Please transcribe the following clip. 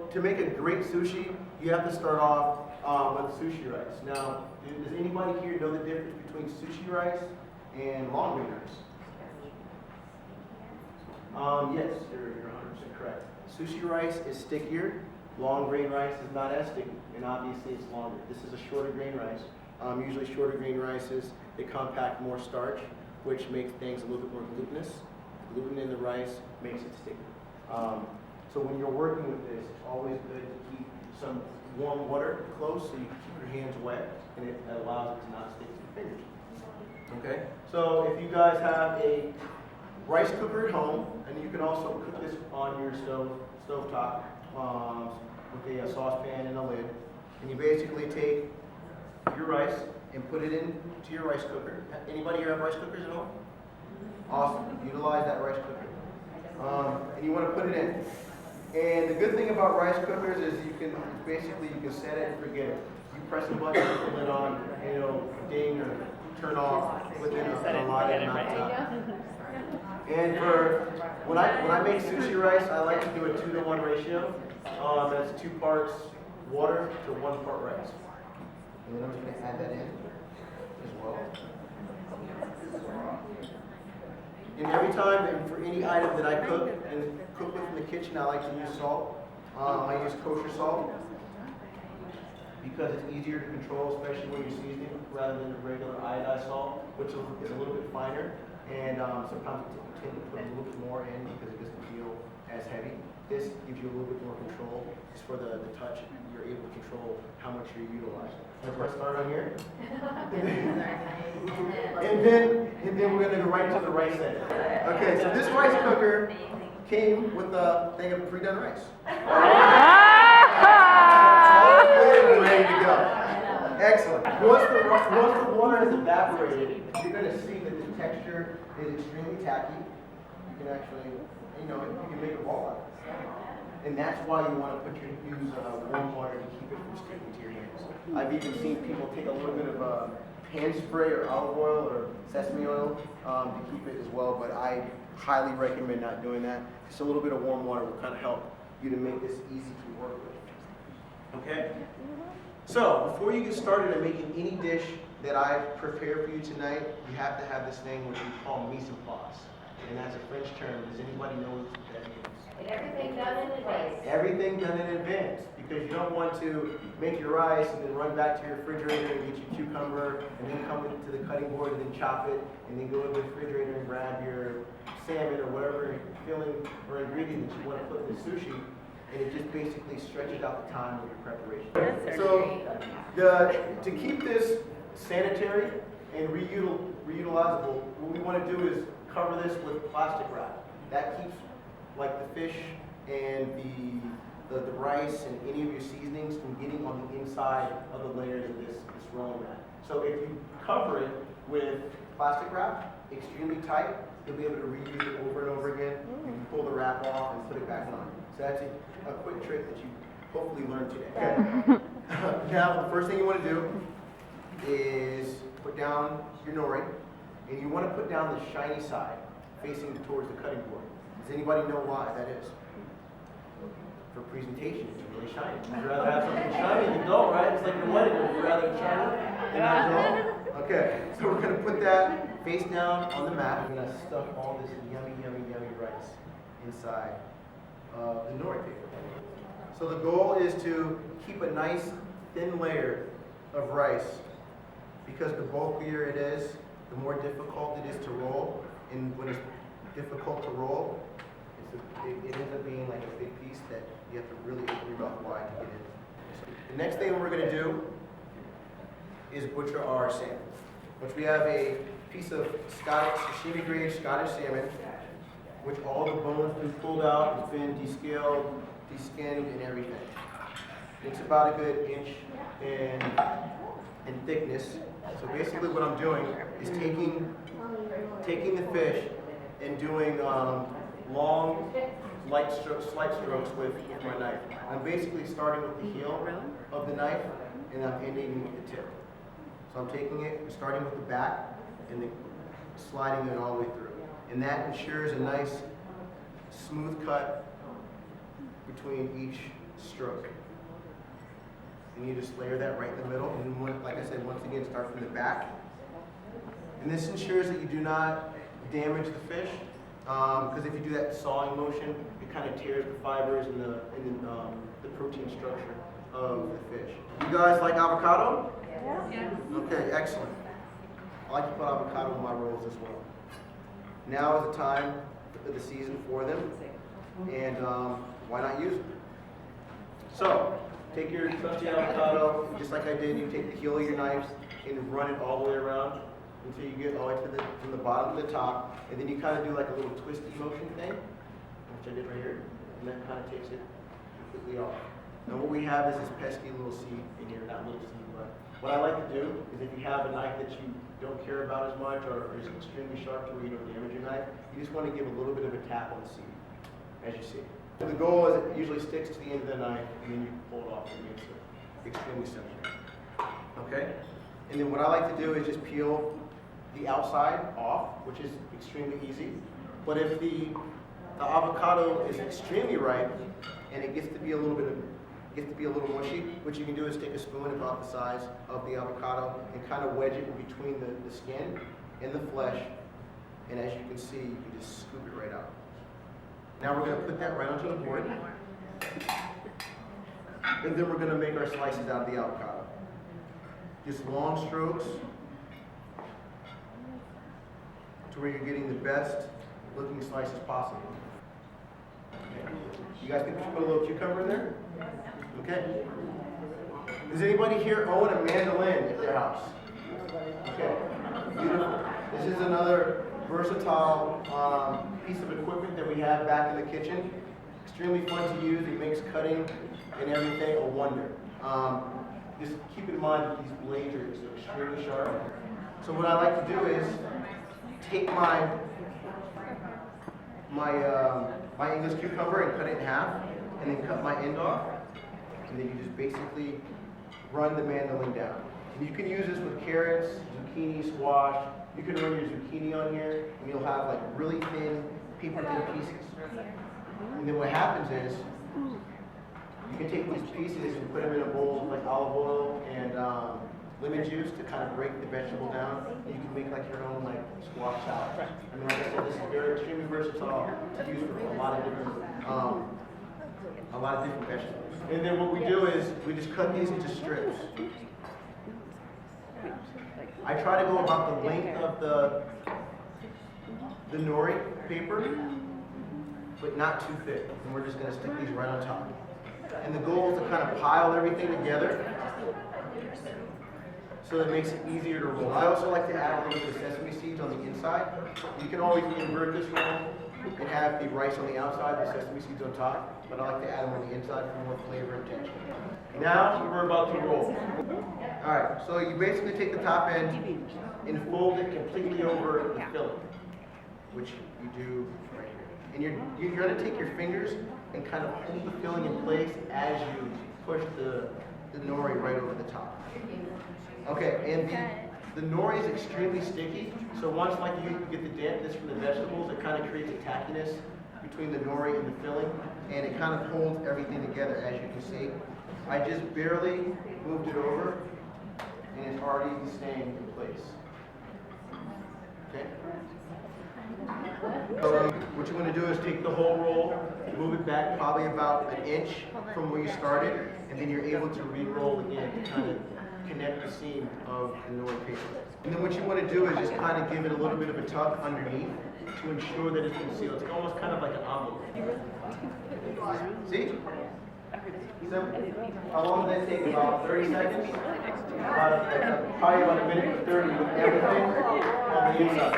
So to make a great sushi, you have to start off with sushi rice. Now, does anybody here know the difference between sushi rice and long grain rice? Yes, you're 100% correct. Sushi rice is stickier. Long grain rice is not as sticky, and obviously it's longer. This is a shorter grain rice. Usually shorter grain rices, they compact more starch, which makes things a little bit more glutinous. Gluten in the rice makes it sticky. So when you're working with this, it's always good to keep some warm water close so you can keep your hands wet, and it allows it to not stick to your fingers. Okay? So if you guys have a rice cooker at home, and you can also cook this on your stovetop with a saucepan and a lid, and you basically take your rice and put it into your rice cooker. Anybody here have rice cookers at home? Awesome. Utilize that rice cooker. And you want to put it in. And the good thing about rice cookers is you can set it and forget it. You press a button, put the lid on, and it'll ding or turn off within a lot of amount of time. And for when I make sushi rice, I like to do a 2-to-1 ratio. That's 2 parts water to 1 part rice. And then I'm just going to add that in as well. And every time, and for any item that I cook with in the kitchen, I like to use salt. I use kosher salt because it's easier to control, especially when you're seasoning, rather than the regular iodized salt, which is a little bit finer. And sometimes you tend to put a little bit more in because it doesn't feel as heavy. This gives you a little bit more control. Just for the touch, you're able to control how much you're utilizing. So let's start on here. and then we're going to go right into the rice end. Okay, so this rice cooker came with a thing of pre-done rice. All ready to go. Excellent. Once the water has evaporated, you're going to see that the texture is extremely tacky. You can actually, you can make a ball out of it. And that's why you want to use warm water to keep it from sticking to your hands. I've even seen people take a little bit of hand spray or olive oil or sesame oil to keep it as well, but I highly recommend not doing that. Just a little bit of warm water will kind of help you to make this easy to work with. Okay? So, before you get started on making any dish that I've prepared for you tonight, you have to have this thing which we call mise en place. And that's a French term. Does anybody know what that means? Everything done in advance. Everything done in advance. Because you don't want to make your rice and then run back to your refrigerator and get your cucumber and then come into the cutting board and then chop it and then go to the refrigerator and grab your salmon or whatever filling or ingredient that you want to put in the sushi. And it just basically stretches out the time of your preparation. So to keep this sanitary and reutilizable, what we want to do is cover this with plastic wrap. That keeps like the fish and the rice and any of your seasonings from getting on the inside of the layers of this rolling mat. So if you cover it with plastic wrap, extremely tight, you'll be able to reuse it over and over again. You can pull the wrap off and put it back on. So that's a quick trick that you hopefully learned today. Okay. Now, the first thing you want to do is put down your nori, and you want to put down the shiny side facing towards the cutting board. Does anybody know why that is? For presentation, it's really shiny. You'd rather have something shiny than dull, right? It's like your wedding. Would you rather shiny than not dull? Okay, so we're going to put that face down on the mat. We're going to stuff all this yummy, yummy, yummy rice inside of the nori paper. So the goal is to keep a nice thin layer of rice because the bulkier it is, the more difficult it is to roll. And when it's difficult to roll, it ends up being like a big piece that you have to really open your mouth wide to get in. So the next thing we're going to do is butcher our salmon, which we have a piece of Scottish sashimi grade Scottish salmon, which all the bones have been pulled out, it's been descaled, deskinned, and everything. It's about a good inch in thickness. So basically what I'm doing is taking the fish and doing long, slight strokes with my knife. I'm basically starting with the heel of the knife, and I'm ending with the tip. So I'm taking it, starting with the back, and then sliding it all the way through. And that ensures a nice, smooth cut between each stroke. And you just layer that right in the middle, and like I said, once again, start from the back. And this ensures that you do not damage the fish, because if you do that sawing motion, it kind of tears the fibers and the protein structure of the fish. You guys like avocado? Yeah. Okay, excellent. I like to put avocado in my rolls as well. Now is the time of the season for them, and why not use them? So, take your trusty avocado, just like I did, you take the heel of your knife and run it all the way around until you get all the way from the bottom to the top, and then you kind of do like a little twisty motion thing, which I did right here, and that kind of takes it completely off. Now what we have is this pesky little seed in here, not little seed, but what I like to do is if you have a knife that you don't care about as much or is extremely sharp to where you don't damage your knife, you just want to give a little bit of a tap on the seed, as you see. So the goal is it usually sticks to the end of the knife, and then you can pull it off and it makes it extremely simple. Okay? And then what I like to do is just peel the outside off, which is extremely easy. But if the avocado is extremely ripe and it gets to be a little mushy, what you can do is take a spoon about the size of the avocado and kind of wedge it in between the skin and the flesh. And as you can see, you can just scoop it right out. Now we're going to put that right onto the board. And then we're going to make our slices out of the avocado. Just long strokes to where you're getting the best looking slices possible. Okay. You guys think we should put a little cucumber in there? Okay. Does anybody here own a mandolin at their house? Okay. Beautiful. This is another versatile piece of equipment that we have back in the kitchen. Extremely fun to use. It makes cutting and everything a wonder. Just keep in mind that these blades are extremely sharp. So what I like to do is take my English cucumber and cut it in half, and then cut my end off, and then you just basically run the mandolin down. And you can use this with carrots, zucchini, squash. You can run your zucchini on here, and you'll have like really thin, paper-thin pieces. And then what happens is, you can take these pieces and put them in a bowl with like olive oil and lemon juice to kind of break the vegetable down. And you can make like your own like squash salad. I mean, like I said, this is very extremely versatile to use for a lot of different vegetables. And then what we do is we just cut these into strips. I try to go about the length of the nori paper, but not too thick. And we're just going to stick these right on top. And the goal is to kind of pile everything together so that it makes it easier to roll. I also like to add a little bit of sesame seeds on the inside. You can always invert this roll and have the rice on the outside, the sesame seeds on top, but I like to add them on the inside for more flavor and texture. Now we're about to roll. Alright, so you basically take the top end and fold it completely over the filling, which you do right here. And you're going to take your fingers and kind of hold the filling in place as you push the nori right over the top. Okay, and the nori is extremely sticky, so once like you get the dampness from the vegetables, it kind of creates a tackiness between the nori and the filling, and it kind of holds everything together, as you can see. I just barely moved it over, and it's already staying in place. Okay? So what you want to do is take the whole roll, move it back probably about an inch from where you started, and then you're able to re-roll again to kind of connect the seam of the nori paper. And then what you want to do is just kind of give it a little bit of a tuck underneath to ensure that it's concealed. It's almost kind of like an envelope. See? Simple. How long does that take? About 30 seconds? Probably about a minute and 30 with everything on the inside.